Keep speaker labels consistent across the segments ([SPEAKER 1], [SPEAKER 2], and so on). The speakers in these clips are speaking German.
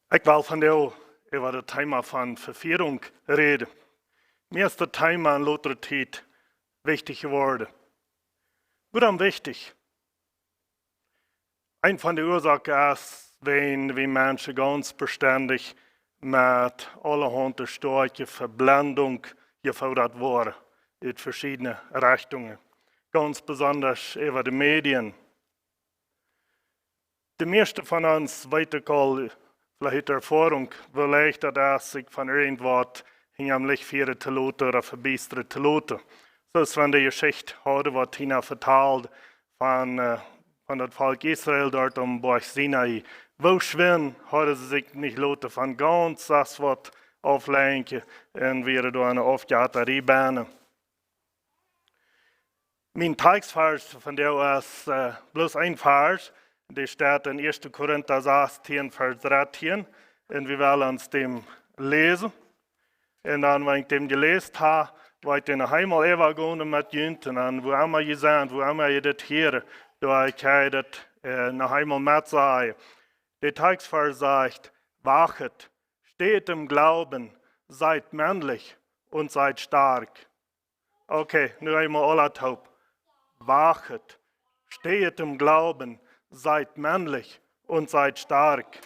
[SPEAKER 1] Ik wil vandaag over het thema van verführung reden. Mir ist das Thema in later tijd wichtig geworden. Waarom wichtig? Een van de oorzaken ist, wenn wir Menschen ganz beständig mit allerhand starke Verblendung gefordert worden in verschiedene Richtungen. Ganz besonders über die Medien. Die meisten von uns weten al, vielleicht Erfahrung, vielleicht, dass sich von irgendwas hinamlich für te laten oder verbessern te laten. So ist wenn die Geschichte heute wird Tina vertalt von das Volk Israel dort am Berg Sinai. Wo schwimmen, heute sie sich nicht laten von ganz das wird auflenken und wäre da eine aufgeharte Riebahn. Mein Textvers von der ist bloß ein Vers. Die steht in 1. Korinther 16, Vers 13. Und wir wollen uns dem lesen. Und dann, wenn ich dem gelesen habe, weil ich den einmal übergehen mit Jünten. Und wo immer ihr seid, wo immer ihr das hier, da kann ich das noch einmal mit sagen. Der Textvers sagt, wachet, steht im Glauben, seid männlich und seid stark. Okay, nur einmal alle taub. Wachet, steht im Glauben, seid männlich und seid stark.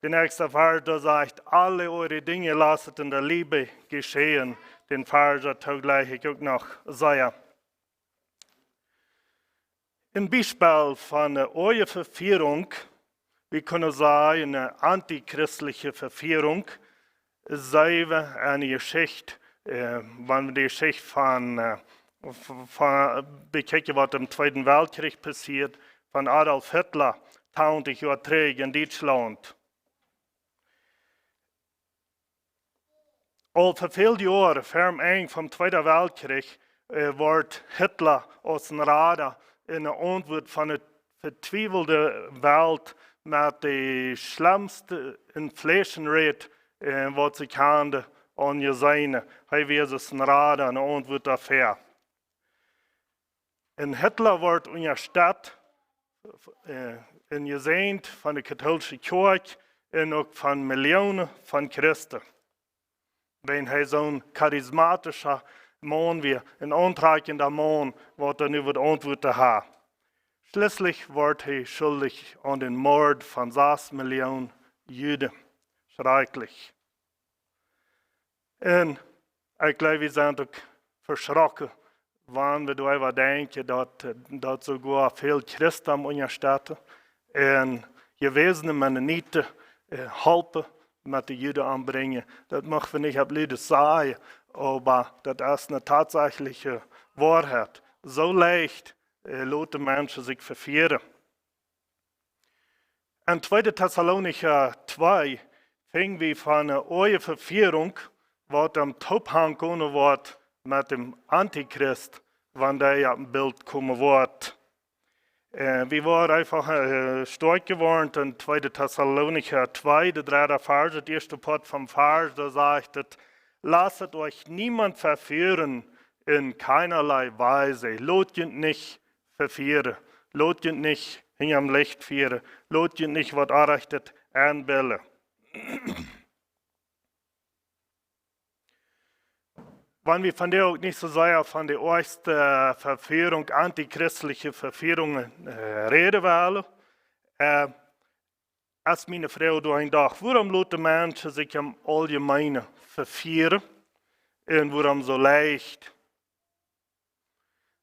[SPEAKER 1] Der nächste Vers, da sagt, alle eure Dinge lasset in der Liebe geschehen. Den Vers hat gleich ich auch noch sagen. Ein Beispiel von eurer Verführung, wir können sagen, eine antichristliche Verführung, sei eine Geschichte, wenn wir die Geschichte von bekijken was im Zweiten Weltkrieg passiert, von Adolf Hitler, 20 Jahre zurück in Deutschland. Al für viele Jahre, fern eng vom Zweiten Weltkrieg, wird Hitler aus dem Radar in der Antwort von der vertwiefelten Welt mit der schlimmsten Inflation-Rate, was sie kann, angesehen. Er wird es ein Radar, eine Antwort dafür. In Hitler wird in der Stadt gesehen von der katholischen Kirche und auch von Millionen von Christen. Wenn er so ein charismatischer Mann wie ein antreibender Mann, wird er nur Antworten haben. Schließlich wird er schuldig an den Mord von 6 Millionen Juden. Schrecklich. Und ich glaube, wir sind auch verschrocken, wenn wir darüber denken, dass sogar viele Christen in der Stadt und gewesene Mennoniten helfen, mit den Juden anbringen. Das machen wir nicht blödes sagen, aber das ist eine tatsächliche Wahrheit. So leicht lassen Menschen sich verführen. In 2. Thessalonicher 2 fingen wir von eurer Verführung, was am Topfhang kommen wird, mit dem Antichrist, wenn der auf dem Bild kommen wird. Wir waren einfach stark geworden in 2. Thessalonicher 2, der 3. Vers, der erste Part vom Vers, da sagt es, lasset euch niemand verführen in keinerlei Weise. Lot nicht verführen, lot nicht hinterm Licht führen, lot nicht was errichtet anbilden. Wenn wir von der auch nicht so sehr von der ersten Verführung, antichristliche Verführung reden wollen, als meine Frau durchdacht, warum lassen Menschen sich im Allgemeinen verführen und warum so leicht?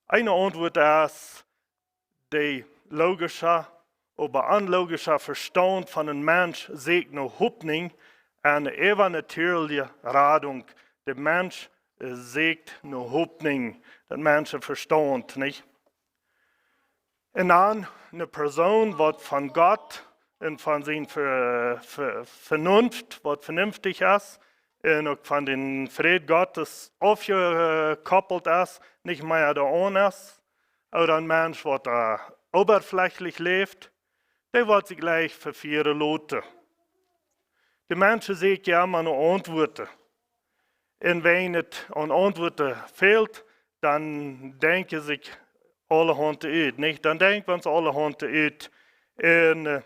[SPEAKER 1] Eine Antwort ist, die logische, aber unlogische Verstand von einem Menschen sieht noch Hoffnung, eine übernatürliche Radung. Der Mensch sieht nur Hoffnung, dass Menschen verstehen, nicht? Und dann eine Person, die von Gott und von seiner Vernunft, was vernünftig ist, und auch von den Fried Gottes aufgekoppelt ist, nicht mehr da ohne ist, oder ein Mensch, der da oberflächlich lebt, der wird sich gleich verführen lassen. Die Menschen sehen ja immer nur Antworten. Und wenn es an Antworten fehlt, dann denken sich alle Hände aus, nicht? Dann denken wir uns alle Hände aus.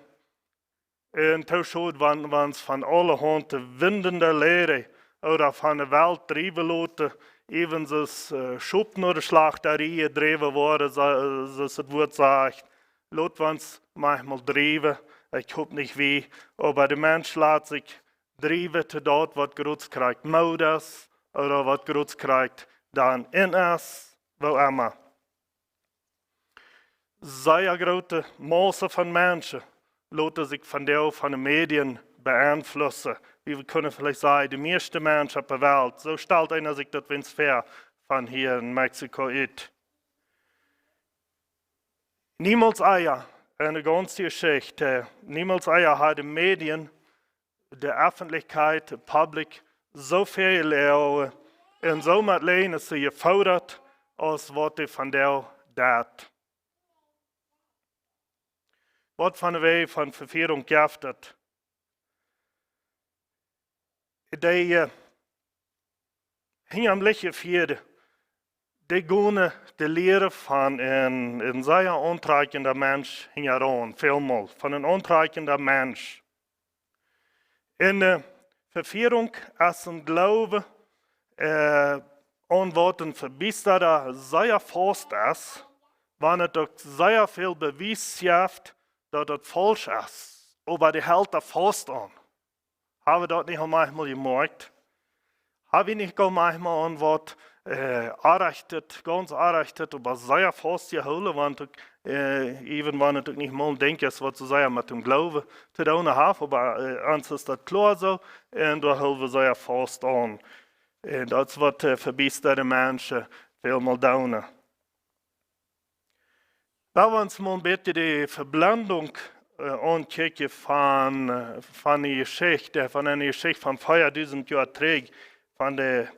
[SPEAKER 1] En toen schoot wanneer van alle handen windende leren oder van de Welt drijven laten, even zoals schop naar de slachterij drijven worden, zoals het woord zegt. Laat ons manchmal drijven, ik hoop niet wie, aber de mens laat zich drijven tot dat wat Gott krijgt moeders, oder wat Gott krijgt dan in is, wo immer. Sehr grote Masse van mensen laten zich van de Medien beeinflussen. Wie we kunnen vielleicht sagen, de meeste mensen op de wereld. Zo stelt einer sich dat wens ver van hier in Mexiko uit. Niemals eier in de ganze Geschichte, niemals eier hat de Medien, de Öffentlichkeit, de Public, zoveel en zo met lenen ze gefordert, als wat de van jou dat. Wat van de weg van Verführung geeft het? Die hing am lichtje vierde. Die gone de leren van een zeer ontreikender mens hing aan, veelmaal, van een ontreikender mens. In Verführung is een glauben aan wat een verbiesterder zeer vast is, wanneer het ook zeer veel bewijs geeft dat het falsch is. Aber die hält er vast aan. Haben wir das nicht auch manchmal gemerkt? Haben wir nicht auch manchmal an was ganz errichtet, aber sehr fast geholt, wenn even wenn ich nicht mal denke, es wird so sehr mit dem Glauben zu tun haben, aber uns ist das klar so, und da halten wir sehr fast an. Und das wird verbiesterte Menschen viel mal tun. Da wir uns mal ein bisschen die Verblendung ankijken van die Geschichte, van een Geschichte van 4000 jaar terug, van de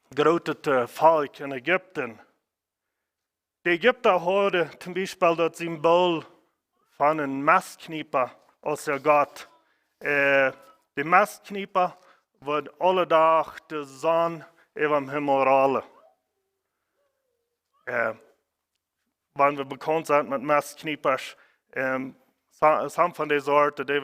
[SPEAKER 1] grote volk in Egypten. De Egypter hadden zum Beispiel dat symbool van een mestknieper als der God. De mestknieper wordt alle dag de zon over dem Himmel rollen. Wanneer we bekend zijn met mestkniepers, zijn van die soorten die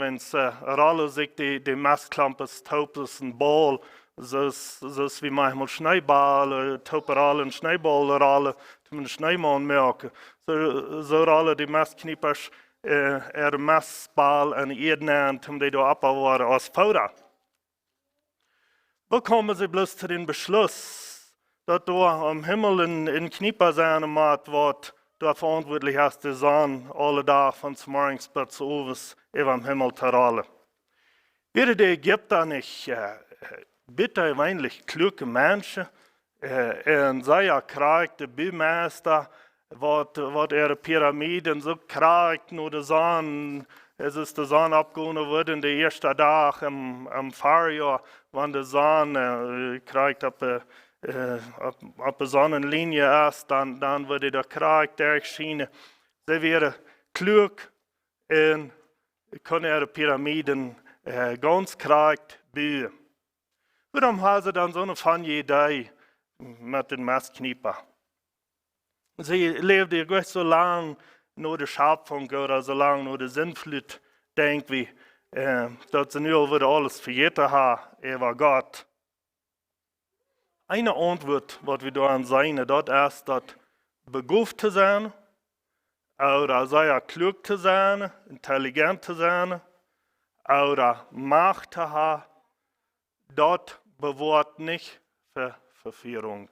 [SPEAKER 1] rollen zich die mestklampen topens een bal, zoals we manchmal Schneeballen, toperallen, Schneeballen rollen, om een Schneeman merken. Zo rollen die mestkniepers mestbal en eden om die daar worden als Fouder. Wo komen ze bloß zu den Beschluss, dat daar am Himmel een knieper zijn maat wordt, daar verantwoordelijk is de zon alle dagen van 's morgens tot 's avonds over dem Himmel te rollen. Werden die Ägypter nicht bitter weinig kluge Menschen und sehr kranke Bümeister, wat ihre Pyramiden so krank nur die Sonne, es ist die Sonne abgegangen worden, der erste Tag am Vorjahr, wenn die Sonne krank auf der Sonnenlinie ist, dann würde der Krank durchschienen. Sie wären klug und können ihre Pyramiden ganz krank bauen. Warum haben sie dann so eine funny Idee mit den Mestknieper? Sie lebten ja so lange nur der Schöpfung oder so lange nur der Sinnflut, denken wir, dass sie nur wieder alles vergessen haben über Gott. Eine Antwort, was wir da an sein, dort ist, dass begabt zu sein, oder sehr klug zu sein, intelligent zu sein, oder Macht zu haben, dort bewahrt nicht für Verführung.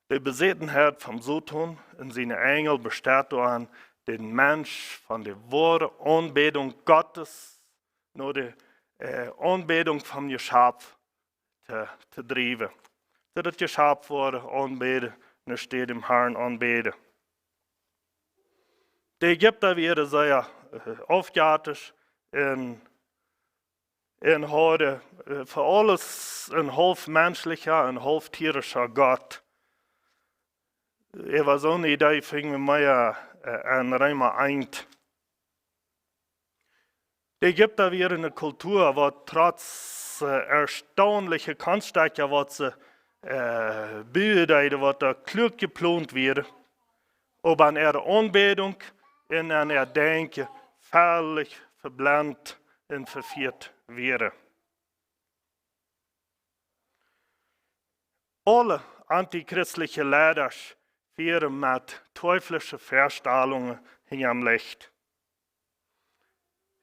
[SPEAKER 1] Die Besetenheit vom Satan und seine Engel besteht daran, den Mensch von der wahren Anbetung Gottes nur die Anbetung vom Geschöpf zu treiben. So das Geschöpf wurde anbeten, nicht steht dem Herrn anbeten. Die Ägypter werden sehr aufgehärtet und hadden für alles ein halb menschlicher, ein halb tierischer Gott. War so eine Idee, fing wir mehr an Reimer ein. Die Ägypter waren eine Kultur, die trotz erstaunlicher Kunststücke, was sie bauen, was da klug geplant wird, aber an ihre Anbetung und an ihr Denken völlig verblendet und verführt wäre. Alle antichristliche Lehrer führen mit teuflischen Vorstellungen in ihrem Licht.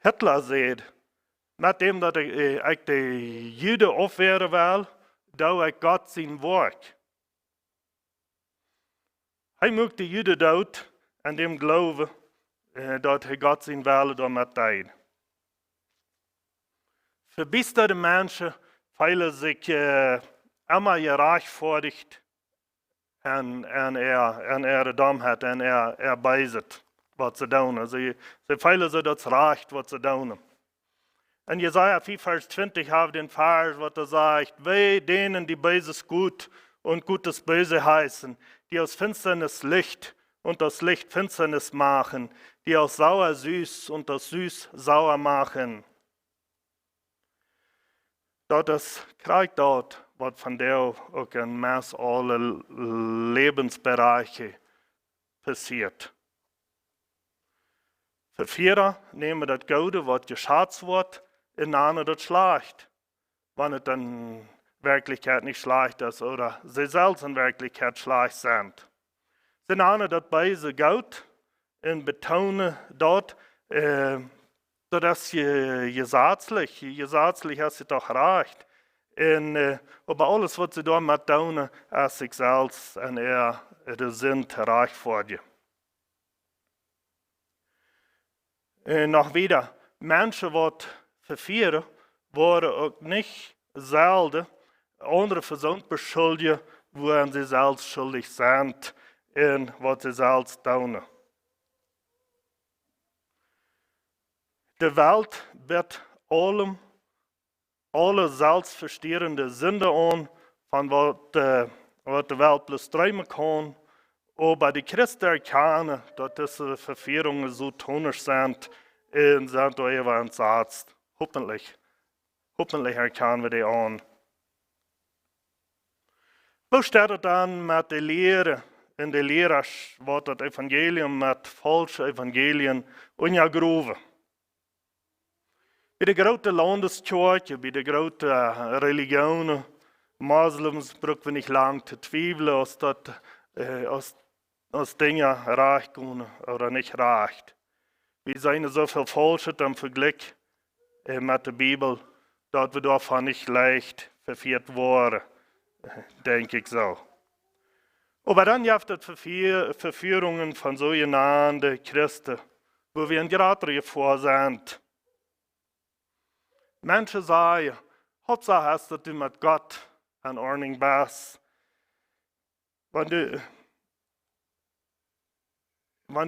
[SPEAKER 1] Hitler sagt, mit dem, dass ich die Juden aufwehren will, da ich Gott sein Werk. Hij maakt de Juden dood en dem geloven dat hij Gott zijn Wille damit deed. Verbiesterde Menschen fühlen sich immer gerechtfertigt en ihre Dummheit en beizet wat ze doen. Ze fühlen sich das recht, wat ze doen. En Jesaja 4, Vers 20 hat den Vers, wat sagt, weh denen, die Böses gut und Gutes böse heißen, die aus Finsternis Licht und aus Licht Finsternis machen, die aus sauer süß und aus süß sauer machen. Dat is krijg dort, wat van der ook in mass alle Lebensbereiche passiert. Verführer nehmen das Gute, was geschätzt wird, in eine das schlecht, wenn es dann Wirklichkeit nicht schlecht ist oder sie selbst in Wirklichkeit schlecht sind. Sie nennen das Böse gut und betonen dort, dass gesetzlich ist sie doch recht. Aber alles, was sie damit tun, ist sich selbst und sind reich vor dir. Noch wieder, Menschen, die verführen, worden auch nicht selten andere Personen beschuldigen, woran sie selbst schuldig sind in was sie selbst tun. Die Welt wird alle selbstverstehende Sünde an, von was die Welt bloß träumen kann. Aber die Christen erkennen, dass diese Verführungen so tunisch sind und sind da entsetzt. Hoffentlich erkennen wir die an. Wo steht es dann mit der Lehre? In der Lehre wird das Evangelium mit falschen Evangelien untergraben. Bei der großen Landeskirche, bei der großen Religionen, Moslems brauchen wir nicht lange zu zweifeln, aus Dingen recht oder nicht recht. Wir sind so viel Falsches im Vergleich mit der Bibel, dass wir davon nicht leicht verführt wurden, denke ich so. Aber dann gibt es Verführungen von sogenannten Christen, wo wir in gerade vor sind. Menschen sagen, Hauptsache ist, dass du mit Gott in Ordnung bist. Wenn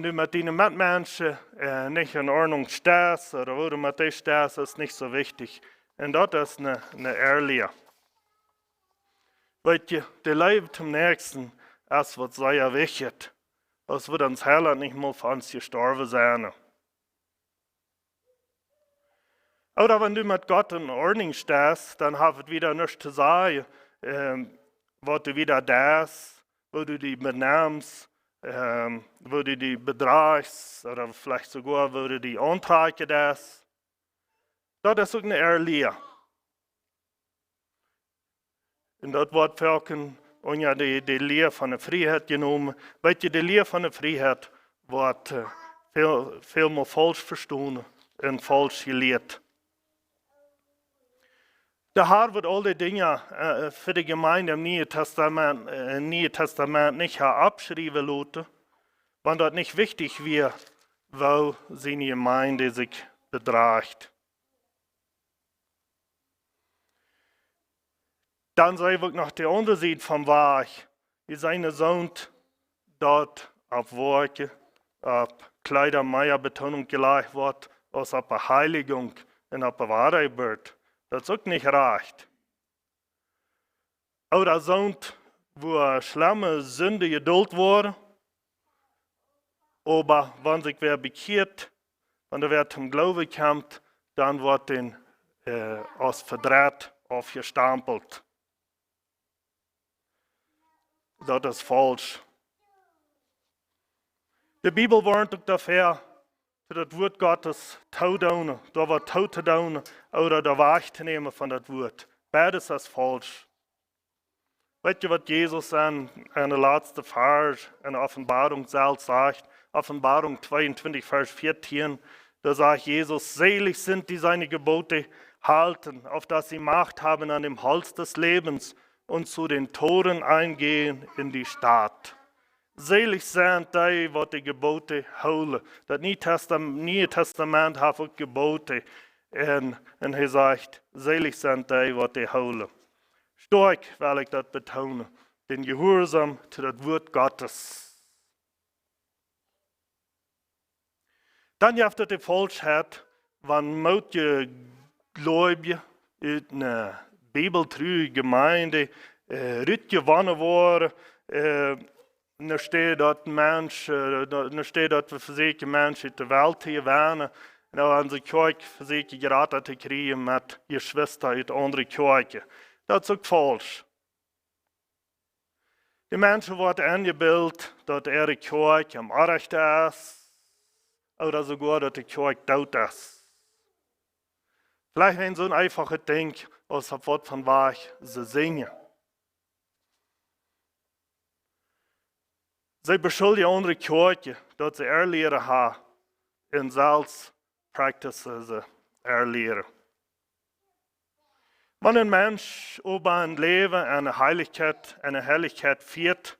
[SPEAKER 1] du mit deinen Mitmenschen nicht in Ordnung stehst oder wo du mit dir stehst, ist nicht so wichtig. Und das ist eine ehrliche. Weil der Leben zum Nächsten ist, was sehr wichtig. Es wird uns heller nicht mal für uns gestorben sein. Oder wenn du mit Gott in Ordnung stehst, dann hast du wieder nichts zu sagen, wo du wieder das, wo du dich benimmst, wo du dich bedragst, oder vielleicht sogar, wo du dich antreiben das. Das ist auch eine Ehrliche. Und das wird Völkern und ja die Lehre von der Freiheit genommen. Weil die Lehre von der Freiheit wird vielmal falsch verstanden und falsch gelehrt. Der Herr wird all die Dinge für die Gemeinde im Neuen Testament nicht abschreiben lassen, wenn das nicht wichtig wäre, wo seine Gemeinde sich betragt. Dann sei wir noch der andere Seite vom Weg, wie seine Sohn dort auf Worte, auf Kleidermeierbetonung gelegt wird, als auf eine Heiligung und auf eine Wahrheit wird. Das ist auch nicht recht. Oder Sohn, wo eine schlimme Sünde geduld wurde, aber wenn sich wer bekehrt, wenn der wer zum Glauben kommt, dann wird den als verdreht aufgestampelt. Das ist falsch. De Bibel warnt ook dafür, dat het woord Gottes toedoen, door wat toe te doen, oder door wacht te nemen van dat woord. Beides is falsch. Weet je wat Jezus aan de laatste vers in de Offenbarung zelf zegt? Offenbarung 22, vers 14. Da sagt Jesus, selig sind die seine Gebote halten, auf dass sie Macht haben an dem Holz des Lebens und zu den Toren eingehen in die Stadt. Selig sind die, wat die Gebote houden. Dat Nieuwe Testament heeft ook Gebote. En hij zegt, selig sind die, wat die houden. Stark wil ik dat betonen. Den Gehorsam zu dat Wort Gottes. Dan heeft het de falschheid, wanneer je Gläubige uit een bibeltruhe Gemeinde uitgewonnen worden. Nu steht dat nu steht dat we verzekeren mensen de wereld te wennen. Nou aan de kerk verzekeren geraten te krijgen met je Schwester uit andere kerken. Dat is ook falsch. Die mensen worden ingebeeld dat ihre kerk am Arrecht is. Oder sogar, dat de kerk dood is. Vielleicht ein so ein einfaches Ding, als das Wort von Wach sie singen. Sie beschuldigen andere Kirche, dass sie erleren haben, in selbst Practices sie erleren. Wenn ein Mensch über ein Leben eine Herrlichkeit führt,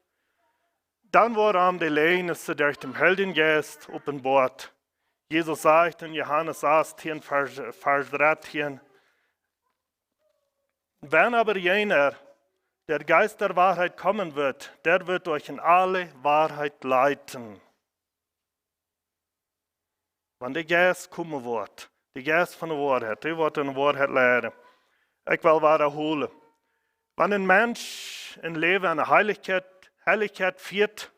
[SPEAKER 1] dann wird ihm die Lehnisse durch den Heiligen Geist offenbart. Jesus sagt in Johannes 18, Vers 13, wenn aber jener, der Geist der Wahrheit kommen wird, der wird euch in alle Wahrheit leiten. Wenn der Geist kommen wird, der Geist von der Wahrheit, der wird in der Wahrheit leiden. Ich will wiederholen. Wenn ein Mensch ein Leben eine Heiligkeit führt,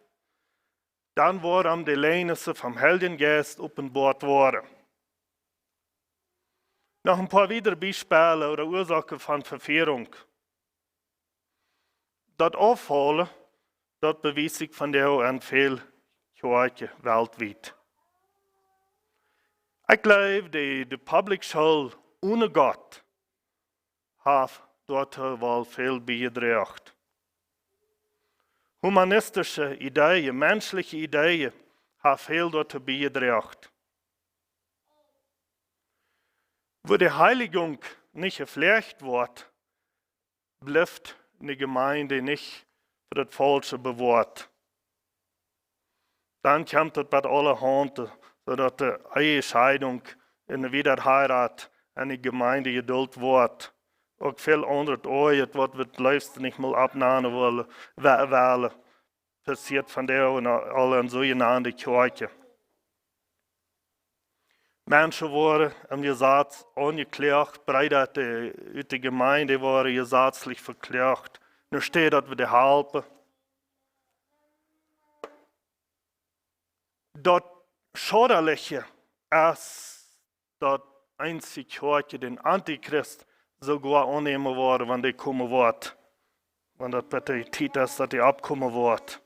[SPEAKER 1] dann wird ihm die Lehnisse vom Heiligen Geist offenbart worden. Noch ein paar weitere Beispiele oder Ursachen von Verführung. Dat Aufholen, das beweist sich von der an vielen Kirchen weltweit. Ich glaube, die Public School ohne Gott hat dort wohl viel beigetragen. Humanistische Ideen, menschliche Ideen haben viel dort beigetragen. Wo die Heiligung nicht gepflegt wird, bleibt die Gemeinde nicht für das Falsche bewahrt. Dann kommt es bei aller Hand, sodass die Ehescheidung in der Wiederheirat an die Gemeinde geduld wird. Auch viel andere Ehen, was wir läufst nicht mal abnehmen wollen, passiert von der und alle sogenannten Kirche. Menschen wurden am Gesetz angeklagt, breiter aus der Gemeinde wurden gesetzlich verklagt. Nu steht, dass wir die helfen. Das Schauderliche ist, dass einzige Kirche den Antichrist sogar annehmen würde, wenn die kommen wird. Wenn das bitte Zeit ist, dass die abkommen wird.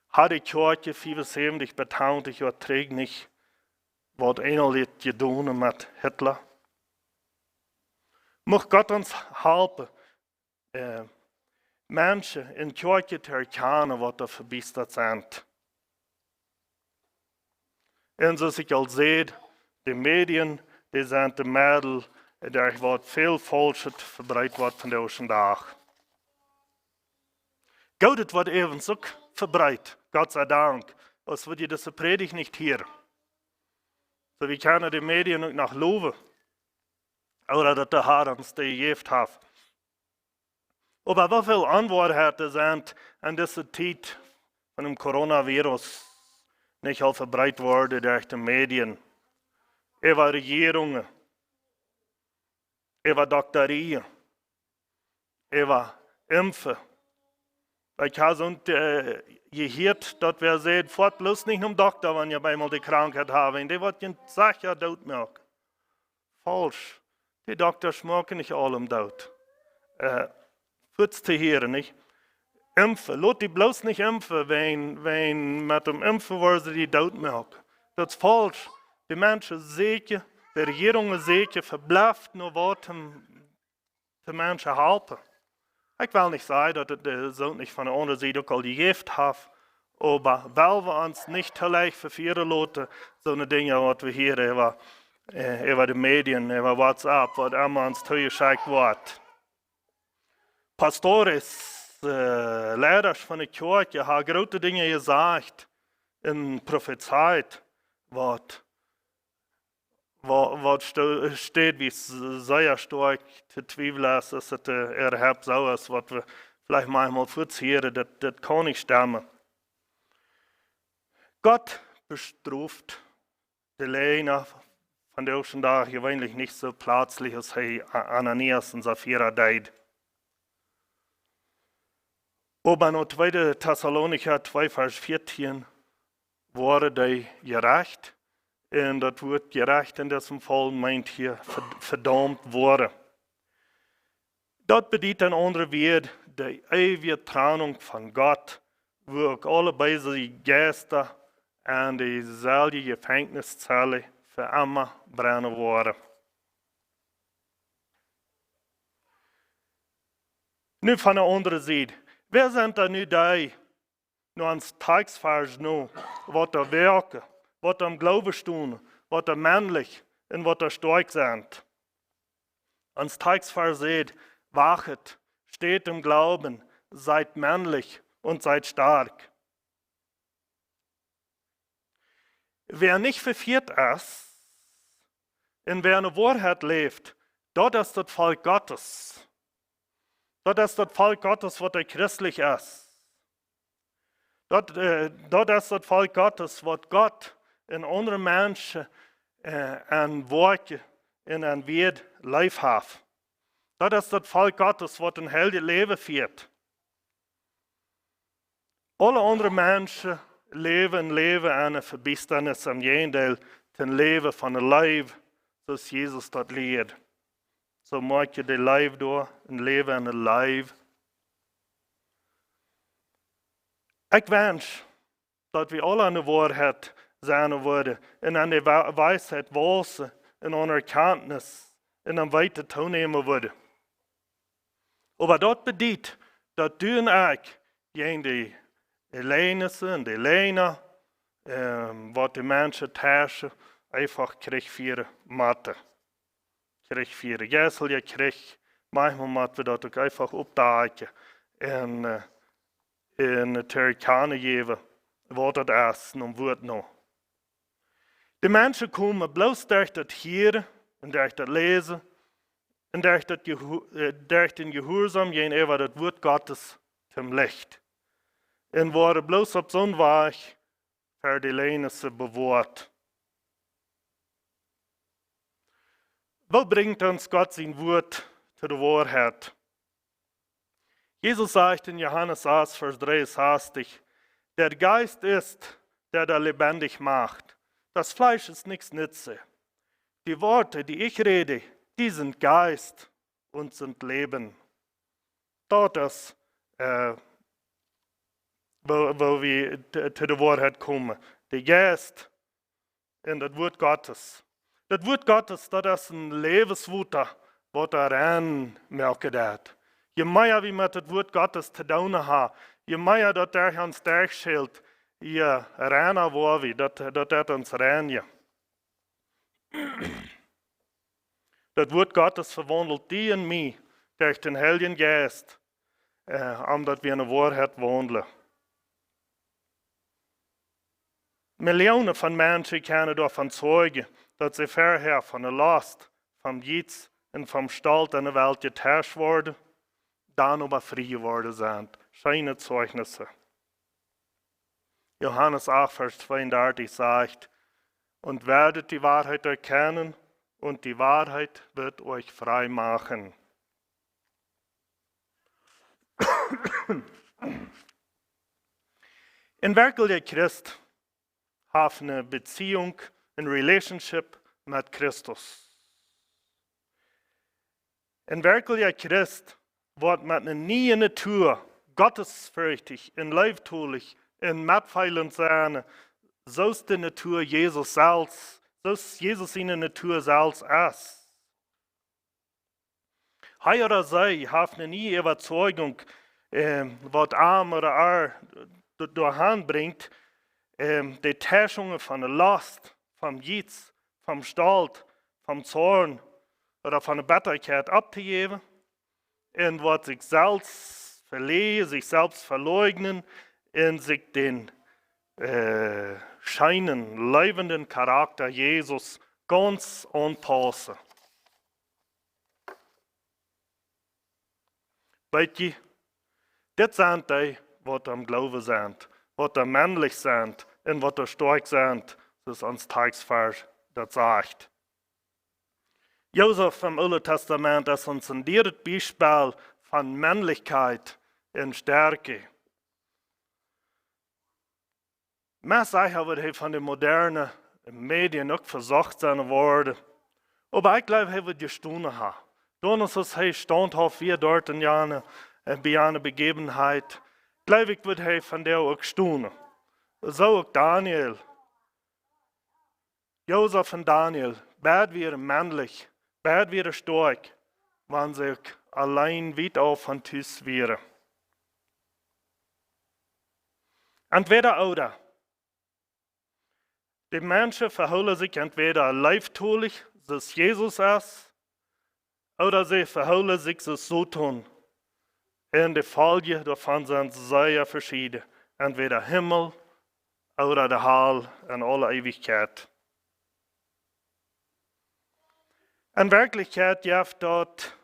[SPEAKER 1] Hat die Kirche 75 betont, ich erträge nicht, was einer getan mit Hitler. Mag Gott uns helfen, Menschen in die Kirche zu erkennen, was da verbistert sind. Und so ich al seht, die Medien, die sind die Mittel, der wird viel Falsches verbreitet wird von der ersten Tag. Gott wird eben so verbreitet, Gott sei Dank, als würde diese Predigt nicht hören. So wie können die Medien auch nach loben, oder dass der Herr uns die gegeben hat. Aber wie viele Antworten sind an dieser Zeit von dem Coronavirus nicht auch verbreitet worden durch die Medien, über Regierungen, über Doktorien, über Impfen. Ich habe gehört, dass wir sehen, fort bloß nicht um Doktor, wenn ihr einmal die Krankheit haben. Die wird den sicher tot machen. Falsch. Die Doktor schmecken nicht alle um tot. Fürs zu hören, nicht? Impfen. Laat die bloß nicht impfen, wenn mit dem Impfen worden sie die dood melken. Dat is falsch. Die Menschen zeker, de regering zeker, verblijft nur wat de Menschen helpen. Ich will nicht sagen, dass das so nicht von der anderen Seite auch all die Gift hat, aber weil wir uns nicht gleich verführen lassen, so eine Dinge, was wir hier über die Medien, über WhatsApp, was immer uns zugeschickt wird. Pastores, Leiter von der Kirche haben große Dinge gesagt in prophezeit, was steht, wie es sehr stark zu zweifeln ist, dass es erhebt so ist, was wir vielleicht manchmal vorziehen, das kann nicht stimmen. Gott bestraft die Lehner von der ersten Tag gewöhnlich nicht so plötzlich, als Ananias und Sapphira deid. Aber in 2. Thessalonicher 2, Vers 14 wurde die gerecht. Und das Wort gerecht in diesem Fall meint hier verdammt wurde. Das bedeutet ein anderer Wert, die ewige Trennung von Gott, wo auch alle böse Geister an dieselbe Gefängniszelle für immer brennen worden. Nu von der anderen Seite, wer sind da nu die, nur ans Tagsvers nu, was da werken, was am Glauben stehen, was da männlich und was da stark sind? Ans Tagsvers seht, wachet, steht im Glauben, seid männlich und seid stark. Wer nicht verführt ist, und wer eine Wahrheit lebt, dort ist das Volk Gottes. Dort ist das Volk Gottes, was christlich ist. Dort ist das Volk Gottes, was Gott in andere Menschen an Worte in ein Wert Leib hat. Dort ist das Volk Gottes, was ein heldes Leben führt. Alle anderen Menschen leben eine Verbissenis am Jenseits, ein Leben von einem Leib, so Jesus dort lehrt. So mag je de Leib door, ein Leben in een Leib. Ich wünsche, dass wir alle an der Wahrheit sein würden, in einer Weisheit wachsen, in einer Erkenntnis, in einem weiter toenemen würden. Aber das bedeutet, dass du und ich gegen die Elenissen und die Lehner, was die Menschen täuschen, einfach Krieg führen müssen. Krieg führen. Gäsel ja Krieg, manchmal müssen wir das auch einfach aufdecken und in die Terrikaner geben, was das ist und wird noch. Die Menschen kommen bloß durch das Hören und durch das Lesen und durch den Gehorsam gegenüber das Wort Gottes zum Licht. Und worden bloß auf so einen Weg für die Lehnisse bewahrt. Wo bringt uns Gott sein Wort zu der Wahrheit? Jesus sagt in Johannes 1, Vers 63, der Geist ist, der da lebendig macht. Das Fleisch ist nichts nütze. Die Worte, die ich rede, die sind Geist und sind Leben. Dort ist, wo wir zu der Wahrheit kommen. Der Geist und das Wort Gottes. Das Wort Gottes, das ist ein Lebenswutter, was da reinmerken hat. Je mehr wir mit dem Wort Gottes zu tun haben, je mehr das durch uns durchschält, je reiner war wir, das uns reinigen. Das Wort Gottes verwandelt die und mich durch den Heiligen Geist, dass wir in der Wahrheit wandeln. Millionen von Menschen können davon zeugen, dass sie vorher von der Last, vom Jitz und vom Stolz in der Welt getäuscht wurden, dann aber frei geworden sind. Schöne Zeugnisse. Johannes 8, Vers 32 sagt, und werdet die Wahrheit erkennen, und die Wahrheit wird euch frei machen. Ein wirklicher Christ hat eine Beziehung, eine Relationship mit Christus. Ein wirklicher Christ wird mit einer neuen Natur gottesfürchtig, in leibtulich, in matfeilend sein, so ist die Natur Jesus selbst, so ist Jesus in der Natur selbst ist. Hij oder sie haben nie Überzeugung, was arm oder ar durchhand bringt, die Täuschungen von der Last, vom Jitz, vom Stolz, vom Zorn oder von der Bitterkeit abzugeben, und was sich selbst verlehen, sich selbst verleugnen, in sich den scheinen, lebenden Charakter Jesus ganz anpassen. Weet je, dit zijn die wat am Glauben sind, wat er männlich sind und wat er stark sind, das uns Tagsvers das sagt. Josef im Alten Testament ist uns ein direkt Beispiel von Männlichkeit und Stärke. Mehr Sachen wird von den modernen Medien auch versucht sein worden. Aber ich glaube, er wird die Stunde haben. Dann ist es standhaft wie dort in bei einer Begebenheit. Glaube ich, wird er von der auch stehen. So auch Daniel. Josef und Daniel, beide wären männlich, beide wären stark, wenn sie allein weit auf von Tisch wären. Entweder oder. Die Menschen verhalten sich entweder leibtulich, dass Jesus ist, oder sie verhalten sich so tun. In der Folge davon sind sehr verschieden. Entweder Himmel oder der Hall in aller Ewigkeit. In Wirklichkeit darf dort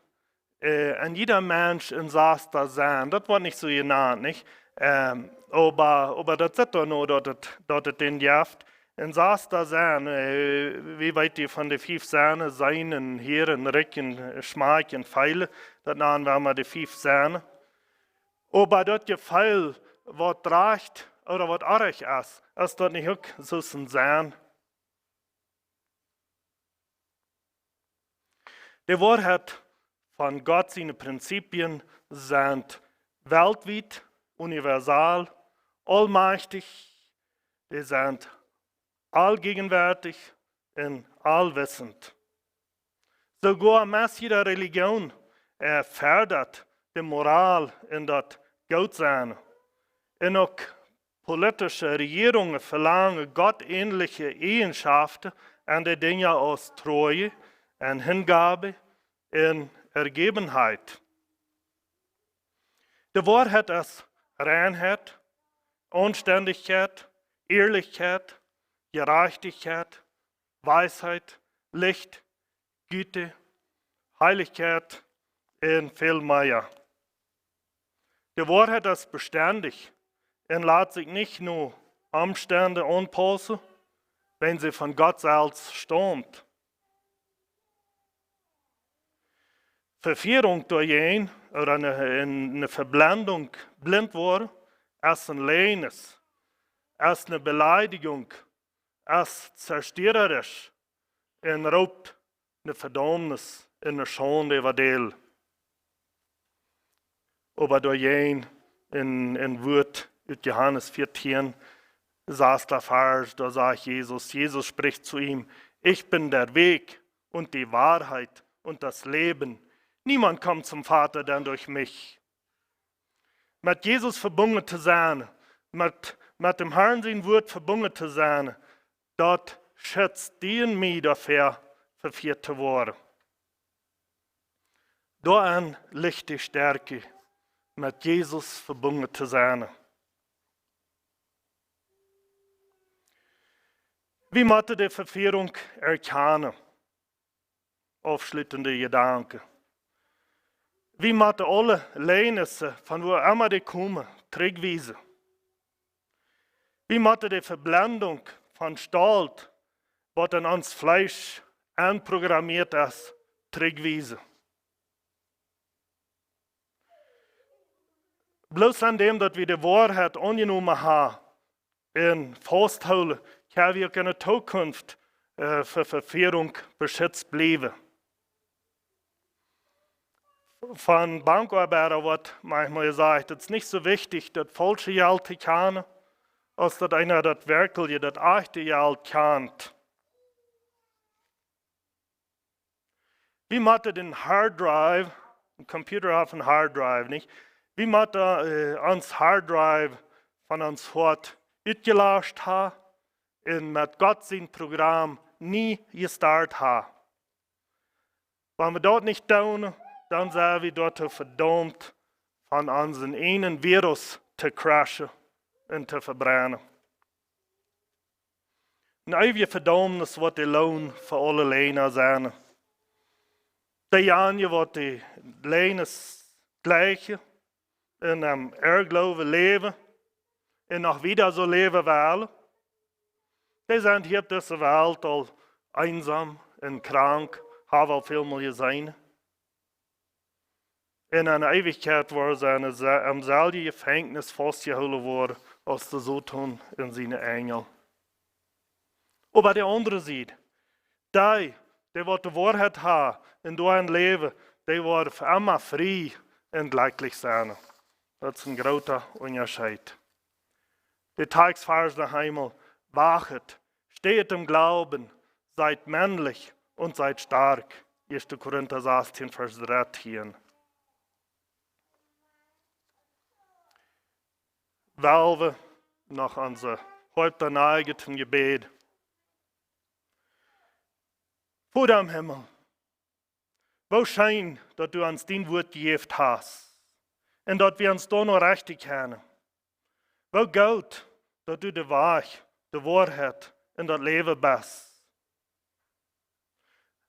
[SPEAKER 1] an jeder Mensch ein Saster sein. Das wird nicht so genannt, nicht? Aber das ist doch nur, dass es den darf. Ein Saster sein, wie weit die von den 5 Sänen, Seinen, Heeren, Rücken, Schmeichen, Pfeile, das nennen wir mal die 5 Sänen. Aber das Gefühl, was reicht oder was arg ist das nicht auch so ein Sein? Die Wahrheit von Gott, seine Prinzipien sind weltweit, universal, allmächtig, die sind allgegenwärtig und allwissend. Sogar jede Religion fördert die Moral in das Gottsein. Und auch politische Regierungen verlangen gottähnliche Eigenschaften an die Dinge aus Treue und Hingabe und Ergebenheit. Die Wahrheit ist Reinheit, Anständigkeit, Ehrlichkeit, Gerechtigkeit, Weisheit, Licht, Güte, Heiligkeit und viel mehr. Die Wahrheit ist beständig und lässt sich nicht nur Umstände anpassen, wenn sie von Gott selbst stammt. Verführung durch ihn oder eine Verblendung, blind worden, ist ein Lehnes, ist eine Beleidigung, ist zerstörerisch und raubt eine Verdammnis in eine Schande Evangel. Aber durch ihn in Wort in Johannes 14 saß der Vers, da sagt Jesus spricht zu ihm, ich bin der Weg und die Wahrheit und das Leben. Niemand kommt zum Vater denn durch mich. Mit Jesus verbunden zu sein, mit dem Herrn sein Wort verbunden zu sein, dort schätzt die und mich dafür verführt zu werden. Daran liegt die Stärke, mit Jesus verbunden zu sein. Wie machte die Verführung erkennen? Aufschlittende Gedanken. Wie machte alle Lehnisse, von wo immer die kommen, Trägwiese? Wie machte die Verblendung von Stolz, was in uns Fleisch anprogrammiert ist, Trägwiese? Bloß an dem, dass wir die Wahrheit angenommen haben, in festhalten, können wir in der Zukunft für Verführung beschützt bleiben. Von Bankarbeiter wird manchmal gesagt, es ist nicht so wichtig, das falsche Geld zu kennen, als dass einer das wirkliche, das echte Geld kennt. Wie macht den Hard Drive, ein Computer hat einen Hard Drive, nicht? Wie macht uns Hard Drive von uns Hort ausgelöscht haben und mit Gott sein Programm nie gestartet haben? Wenn wir dort nicht tun, dann sind wir dort verdammt, von unseren einen Virus zu crashen und zu verbrennen. Ein ewige Verdammnis wird der Lohn für alle Lehner sein. Die Jahre wird die Lehne das Gleiche in einem Irrglauben leben und noch wieder so leben wollen. Die sind hier auf dieser Welt all einsam und krank, haben auch viel mehr gesehen. In einer Ewigkeit war sie am selben Gefängnis festgehalten worden, als der Satan und seine Engel. Aber der andere sieht, die wird die Wahrheit haben in dein Leben, die wird für immer frei und glücklich sein. Das ist ein großer Unterschied. Der Tagsvers daheim, wachet, steht im Glauben, seid männlich und seid stark. 1. Korinther 16, Vers 13. Weil wir nach unser heute neigeten Gebet. Vater im Himmel, wo scheint, dass du uns dein Wort gegeben hast und dass wir uns da noch richtig kennen. Wo gut, dass du die Wahrheit in das Leben bist.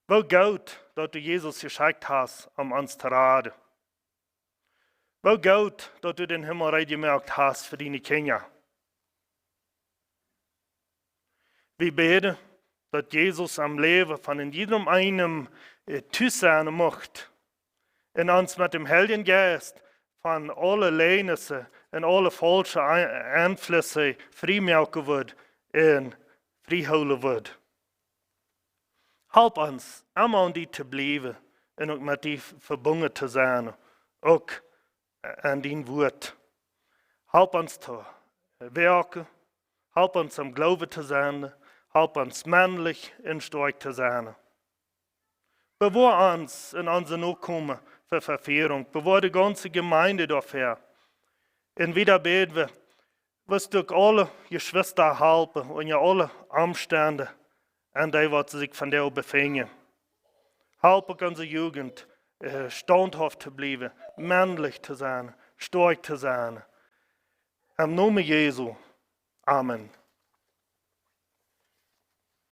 [SPEAKER 1] Wo gut, dass du Jesus geschickt hast, um uns zu raten. Wo gut, dass du den Himmel ready gemacht hast für deine Kinder. Wir beten, dass Jesus am Leben von jedem einen sein macht. Und uns mit dem Heiligen Geist von allen Lehnissen und allen falschen Einflüssen freimelken wird und freiholen wird. Help uns, immer an die zu bleiben und auch mit die verbunden zu sein, auch an dein Wort. Help uns zu wirken, help uns am Glauben zu sein, help uns männlich und stark zu sein. Bewahr uns in unserer Nachkommen für Verführung, bewahr die ganze Gemeinde dafür. Und wieder beten wir, wirst du alle Geschwister helfen und ja alle Umstände, an die was sich von dir befinden. Help unsere Jugend, standhaft zu bleiben, männlich zu sein, stark zu sein. Im Namen Jesu. Amen.